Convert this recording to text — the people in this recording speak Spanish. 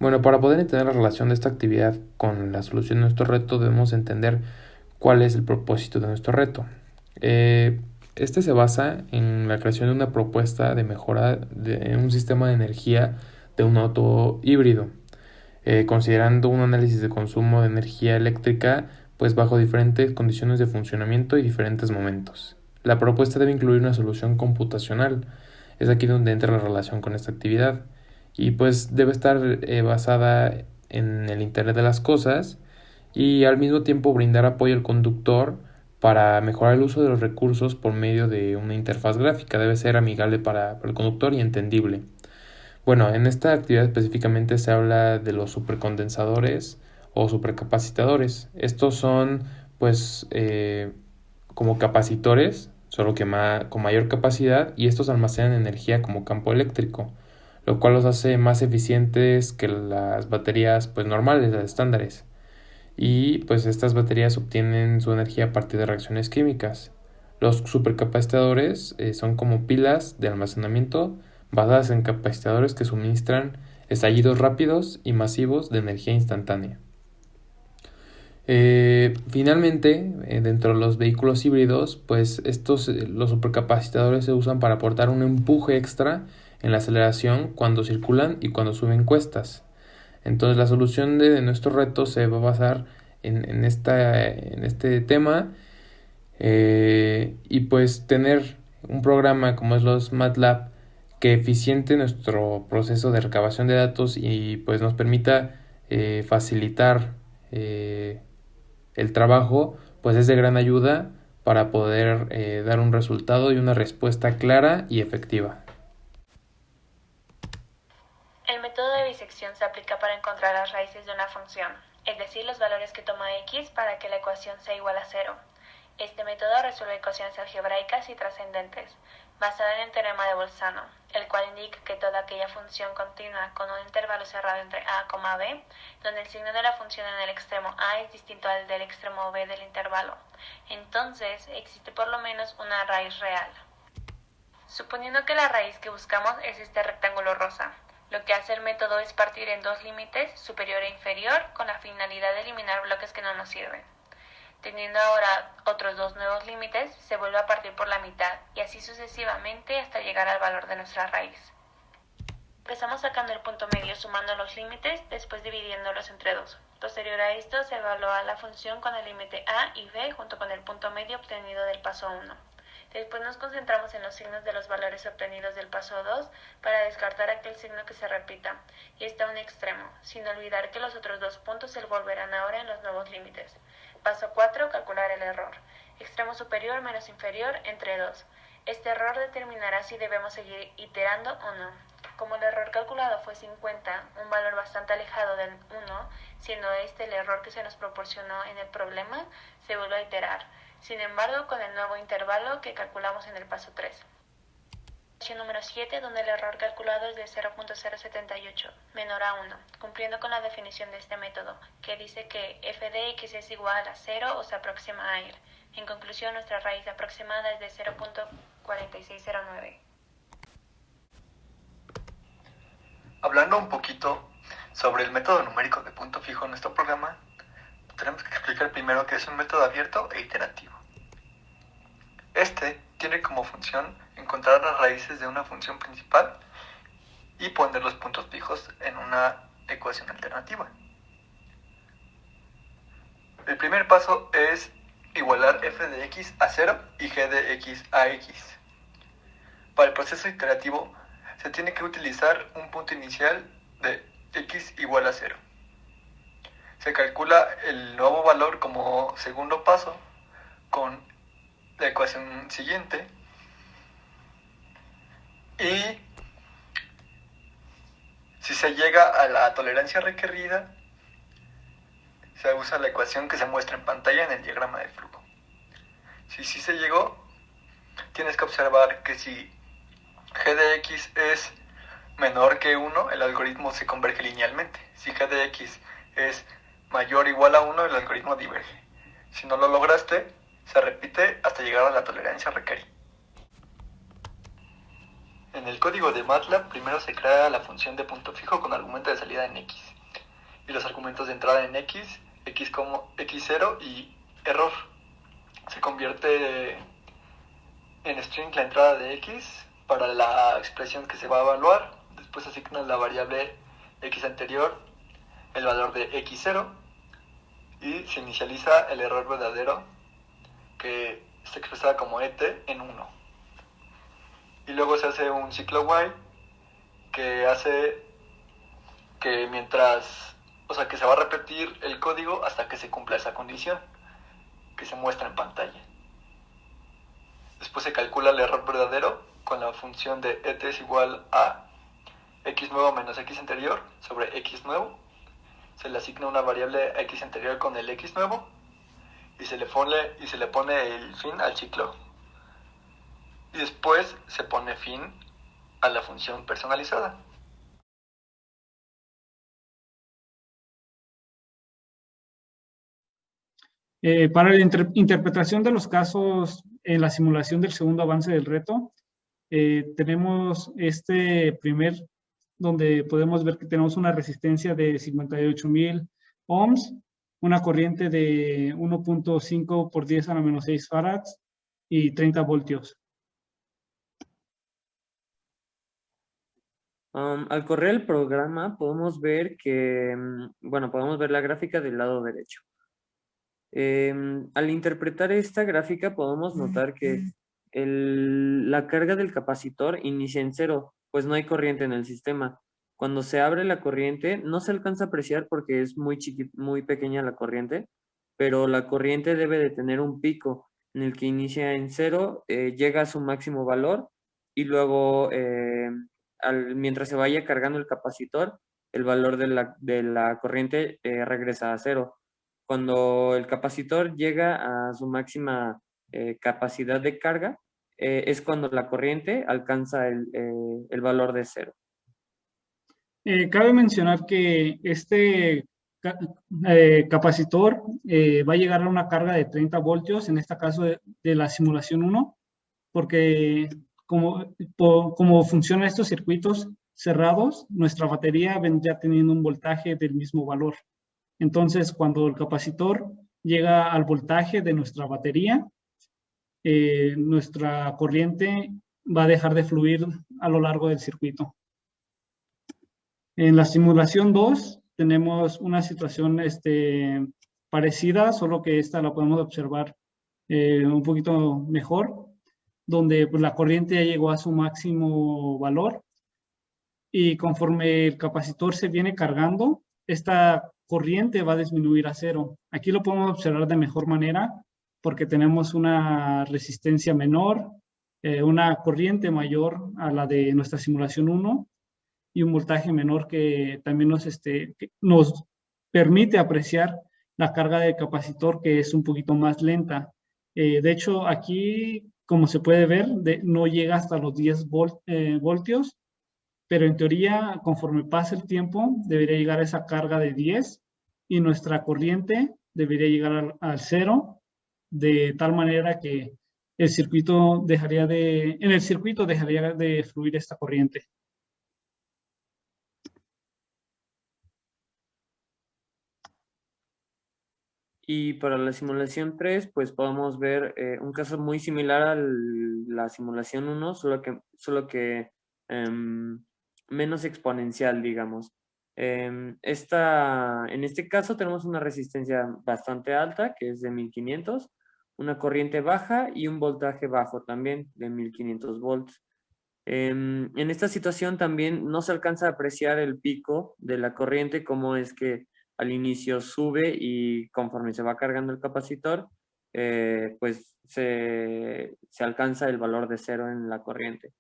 Bueno, para poder entender la relación de esta actividad con la solución de nuestro reto, debemos entender cuál es el propósito de nuestro reto. Este se basa en la creación de una propuesta de mejora en un sistema de energía de un auto híbrido, considerando un análisis de consumo de energía eléctrica pues bajo diferentes condiciones de funcionamiento y diferentes momentos. La propuesta debe incluir una solución computacional. Es aquí donde entra la relación con esta actividad y pues debe estar basada en el Internet de las cosas y al mismo tiempo brindar apoyo al conductor para mejorar el uso de los recursos por medio de una interfaz gráfica. Debe ser amigable para el conductor y entendible. Bueno, en esta actividad específicamente se habla de los supercondensadores o supercapacitadores. Estos son pues como capacitores, solo que con mayor capacidad, y estos almacenan energía como campo eléctrico, lo cual los hace más eficientes que las baterías pues normales, las estándares. Y pues estas baterías obtienen su energía a partir de reacciones químicas. Los supercapacitadores son como pilas de almacenamiento basadas en capacitadores que suministran estallidos rápidos y masivos de energía instantánea. Finalmente, dentro de los vehículos híbridos, pues los supercapacitadores se usan para aportar un empuje extra en la aceleración cuando circulan y cuando suben cuestas. Entonces la solución de nuestro reto se va a basar en este tema y pues tener un programa como es los MATLAB que eficiente nuestro proceso de recabación de datos y pues nos permita facilitar el trabajo, pues es de gran ayuda para poder dar un resultado y una respuesta clara y efectiva. El método de bisección se aplica para encontrar las raíces de una función, es decir, los valores que toma x para que la ecuación sea igual a 0. Este método resuelve ecuaciones algebraicas y trascendentes, basada en el teorema de Bolzano, el cual indica que toda aquella función continua con un intervalo cerrado entre a, b, donde el signo de la función en el extremo a es distinto al del extremo b del intervalo, entonces existe por lo menos una raíz real. Suponiendo que la raíz que buscamos es este rectángulo rosa, lo que hace el método es partir en dos límites, superior e inferior, con la finalidad de eliminar bloques que no nos sirven. Teniendo ahora otros dos nuevos límites, se vuelve a partir por la mitad, y así sucesivamente hasta llegar al valor de nuestra raíz. Empezamos sacando el punto medio sumando los límites, después dividiéndolos entre 2. Posterior a esto, se evalúa la función con el límite a y b junto con el punto medio obtenido del paso 1. Después nos concentramos en los signos de los valores obtenidos del paso 2 para descartar aquel signo que se repita, y está a un extremo, sin olvidar que los otros dos puntos se volverán ahora en los nuevos límites. Paso 4. Calcular el error. Extremo superior menos inferior entre 2. Este error determinará si debemos seguir iterando o no. Como el error calculado fue 50, un valor bastante alejado del 1, siendo este el error que se nos proporcionó en el problema, se vuelve a iterar. Sin embargo, con el nuevo intervalo que calculamos en el paso 3. Número 7, donde el error calculado es de 0.078, menor a 1, cumpliendo con la definición de este método, que dice que f de x es igual a 0 o se aproxima a él. En conclusión, nuestra raíz aproximada es de 0.4609. Hablando un poquito sobre el método numérico de punto fijo en nuestro programa, tenemos que explicar primero que es un método abierto e iterativo. Este tiene como función encontrar las raíces de una función principal y poner los puntos fijos en una ecuación alternativa. El primer paso es igualar f de x a 0 y g de x a x. Para el proceso iterativo se tiene que utilizar un punto inicial de x igual a 0. Se calcula el nuevo valor como segundo paso con la ecuación siguiente y si se llega a la tolerancia requerida se usa la ecuación que se muestra en pantalla en el diagrama de flujo. Si sí se llegó, tienes que observar que si g de x es menor que 1, el algoritmo se converge linealmente. Si g de x es mayor o igual a 1, el algoritmo diverge. Si no lo lograste, se repite hasta llegar a la tolerancia requerida. En el código de MATLAB primero se crea la función de punto fijo con argumento de salida en x. y los argumentos de entrada en x como x0 y error. Se convierte en string la entrada de x para la expresión que se va a evaluar. Después asignas la variable x anterior el valor de x0 y se inicializa el error verdadero que está expresada como et en 1. Y luego se hace un ciclo while que hace que que se va a repetir el código hasta que se cumpla esa condición que se muestra en pantalla. Después se calcula el error verdadero con la función de et es igual a x nuevo menos x anterior sobre x nuevo. Se le asigna una variable a x anterior con el x nuevo y se le pone el fin al ciclo. Y después se pone fin a la función personalizada. Para la interpretación de los casos en la simulación del segundo avance del reto, tenemos este primer, donde podemos ver que tenemos una resistencia de 58,000 ohms, una corriente de 1.5 por 10 a la menos 6 farads y 30 voltios. Al correr el programa podemos ver que, podemos ver la gráfica del lado derecho. Al interpretar esta gráfica podemos notar que la carga del capacitor inicia en 0, pues no hay corriente en el sistema. Cuando se abre la corriente no se alcanza a apreciar porque es muy pequeña la corriente, pero la corriente debe de tener un pico en el que inicia en 0, llega a su máximo valor y luego mientras se vaya cargando el capacitor, el valor de la corriente regresa a 0. Cuando el capacitor llega a su máxima capacidad de carga, es cuando la corriente alcanza el valor de 0. Cabe mencionar que este capacitor va a llegar a una carga de 30 voltios, en este caso de la simulación 1, porque como funcionan estos circuitos cerrados, nuestra batería vendría teniendo un voltaje del mismo valor. Entonces, cuando el capacitor llega al voltaje de nuestra batería, nuestra corriente va a dejar de fluir a lo largo del circuito. En la simulación 2 tenemos una situación parecida, solo que esta la podemos observar un poquito mejor, donde pues, la corriente ya llegó a su máximo valor y conforme el capacitor se viene cargando, esta corriente va a disminuir a 0. Aquí lo podemos observar de mejor manera porque tenemos una resistencia menor, una corriente mayor a la de nuestra simulación 1 y un voltaje menor que también nos permite apreciar la carga del capacitor, que es un poquito más lenta. De hecho, aquí, como se puede ver, no llega hasta los 10 voltios, pero en teoría, conforme pasa el tiempo, debería llegar a esa carga de 10 y nuestra corriente debería llegar al 0, de tal manera que en el circuito dejaría de fluir esta corriente. Y para la simulación 3, pues podemos ver un caso muy similar a la simulación 1, solo que menos exponencial, digamos. En este caso tenemos una resistencia bastante alta, que es de 1500, una corriente baja y un voltaje bajo también de 1500 volts. En esta situación también no se alcanza a apreciar el pico de la corriente, como es que al inicio sube y conforme se va cargando el capacitor, pues se alcanza el valor de 0 en la corriente.